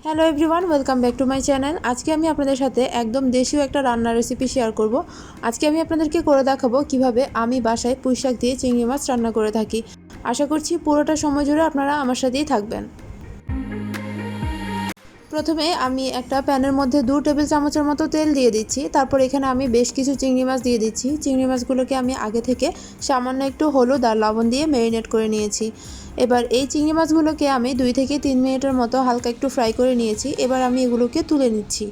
Hello everyone, welcome back to my channel. আজকে আমি আপনাদের সাথে একদম দেশীয় একটা রান্নার রেসিপি শেয়ার করব। আজকে আমি আপনাদেরকে করে দেখাবো কিভাবে আমি বাসায় পুঁই শাক দিয়ে চিংড়ি মাছ রান্না করে থাকি। আশা করছি পুরোটা সময় জুড়ে আপনারা আমার সাথেই থাকবেন। প্রথমে আমি একটা প্যানের মধ্যে 2 টেবিল চামচের মতো তেল দিয়ে দিচ্ছি। তারপর এখানে আমি বেশ কিছু চিংড়ি মাছ দিয়ে দিচ্ছি। চিংড়ি মাছগুলোকে আমি আগে থেকে সামান্য একটু হলুদ আর লবণ দিয়ে ম্যারিনেট করে নিয়েছি। এবার এই চিংড়ি মাছগুলোকে আমি 2 থেকে 3 মিনিটের মতো হালকা একটু ফ্রাই করে নিয়েছি। এবার আমি এগুলোকে তুলে নিচ্ছি।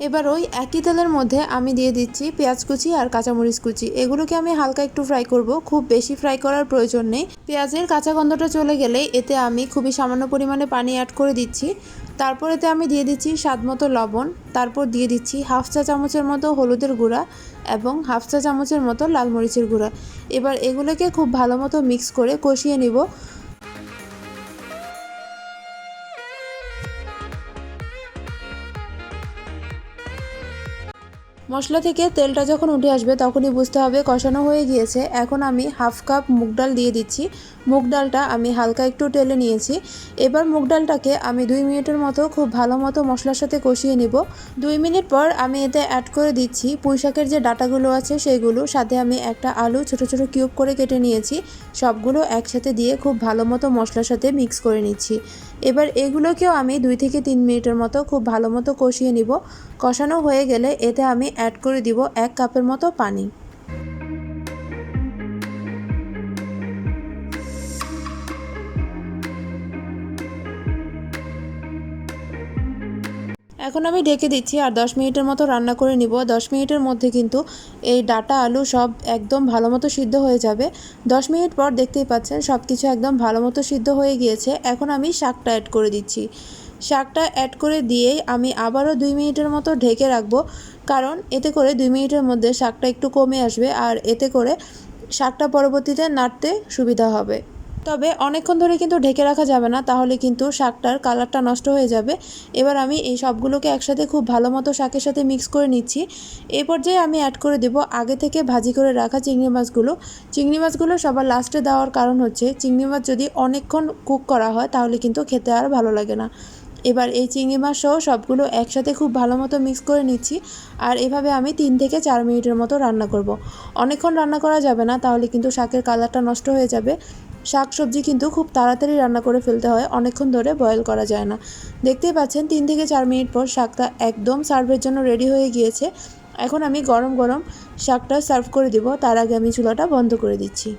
এবার ওই একই তেলের মধ্যে আমি দিয়ে দিচ্ছি পেঁয়াজ কুচি আর কাঁচামরিচ কুচি। এগুলোকে আমি হালকা একটু ফ্রাই করব, খুব বেশি ফ্রাই করার প্রয়োজন নেই। পেঁয়াজের কাঁচা গন্ধটা চলে গেলে এতে আমি খুবই সামান্য পরিমাণে পানি অ্যাড করে দিচ্ছি। তারপর এতে আমি দিয়ে দিচ্ছি স্বাদ মতো লবণ, তারপর দিয়ে দিচ্ছি হাফ চা চামচের মতো হলুদের গুঁড়া এবং হাফ চা চামচের মতো লাল মরিচের গুঁড়া। এবার এগুলোকে খুব ভালো মতো মিক্স করে কষিয়ে নিব। মশলা থেকে তেলটা যখন উঠে আসবে তখনই বুঝতে হবে কষানো হয়ে গিয়েছে। এখন আমি হাফ কাপ মুগ ডাল দিয়ে দিচ্ছি। মুগ ডালটা আমি হালকা একটু টেলে নিয়েছি। এবার মুগ ডালটাকে আমি 2 মিনিটের মতো খুব ভালো মতো মশলার সাথে কষিয়ে নিব। 2 মিনিট পর আমি এতে অ্যাড করে দিচ্ছি পুঁই শাকের যে ডাঁটাগুলো আছে সেইগুলো, সাথে আমি একটা আলু ছোট ছোট কিউব করে কেটে নিয়েছি। সবগুলো একসাথে দিয়ে খুব ভালো মতো মশলার সাথে মিক্স করে নিচ্ছি। এবার এগুলোকেও আমি 2 থেকে 3 মিনিটের মতো খুব ভালো মতো কষিয়ে নিব। কষানো হয়ে গেলে এতে আমি অ্যাড করে দিব 1 কাপের মতো পানি। এখন আমি ঢেকে দিচ্ছি আর 10 মিনিটের মতো রান্না করে নিব। 10 মিনিটের মধ্যে কিন্তু এই ডাঁটা আলু সব একদম ভালো মতো সিদ্ধ হয়ে যাবে। 10 মিনিট পর দেখতেই পাচ্ছেন সব কিছু একদম ভালো মতো সিদ্ধ হয়ে গিয়েছে। এখন আমি শাকটা অ্যাড করে দিচ্ছি। শাকটা অ্যাড করে দিয়েই আমি আবারও 2 মিনিটের মতো ঢেকে রাখবো, কারণ এতে করে 2 মিনিটের মধ্যে শাকটা একটু কমে আসবে আর এতে করে শাকটা পরবর্তীতে নাড়তে সুবিধা হবে। তবে অনেকক্ষণ ধরে কিন্তু ঢেকে রাখা যাবে না, তাহলে কিন্তু শাকটার কালারটা নষ্ট হয়ে যাবে। এবার আমি এই সবগুলোকে একসাথে খুব ভালো মতো শাকের সাথে মিক্স করে নিচ্ছি। এই পর্যায়ে আমি অ্যাড করে দেব আগে থেকে ভাজি করে রাখা চিংড়ি মাছগুলো। চিংড়ি মাছগুলো সবার লাস্টে দেওয়ার কারণ হচ্ছে চিংড়ি মাছ যদি অনেকক্ষণ কুক করা হয় তাহলে কিন্তু খেতে আর ভালো লাগে না। এবার এই চিংড়ি মাছ সহ সবগুলো একসাথে খুব ভালো মতো মিক্স করে নিচ্ছি। আর এভাবে আমি 3 থেকে 4 মিনিটের মতো রান্না করব। অনেকক্ষণ রান্না করা যাবে না, তাহলে কিন্তু শাকের কালারটা নষ্ট হয়ে যাবে। শাক সবজি কিন্তু খুব তাড়াতাড়ি রান্না করে ফেলতে হয়, অনেকক্ষণ ধরে বয়েল করা যায় না। দেখতেই পাচ্ছেন 3 থেকে 4 মিনিট পর শাকটা একদম সার্ভের জন্য রেডি হয়ে গিয়েছে। এখন আমি গরম গরম শাকটা সার্ভ করে দিব। তার আগে আমি চুলাটা বন্ধ করে দিচ্ছি।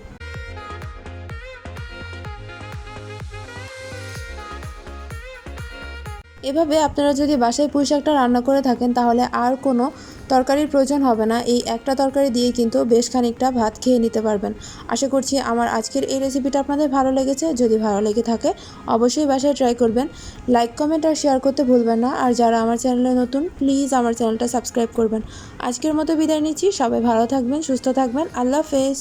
এভাবে আপনারা যদি বাসায় পুঁই শাকটা রান্না করে থাকেন তাহলে আর কোনো তরকারির প্রয়োজন হবে না। এই একটা তরকারি দিয়ে কিন্তু বেশ খানিকটা ভাত খেয়ে নিতে পারবেন। আশা করছি আমার আজকের এই রেসিপিটা আপনাদের ভালো লেগেছে। যদি ভালো লেগে থাকে অবশ্যই বাসায় ট্রাই করবেন। লাইক, কমেন্ট আর শেয়ার করতে ভুলবেন না। আর যারা আমার চ্যানেলে নতুন, প্লিজ আমার চ্যানেলটা সাবস্ক্রাইব করবেন। আজকের মতো বিদায় নিচ্ছি। সবাই ভালো থাকবেন, সুস্থ থাকবেন। আল্লাহ হাফেজ।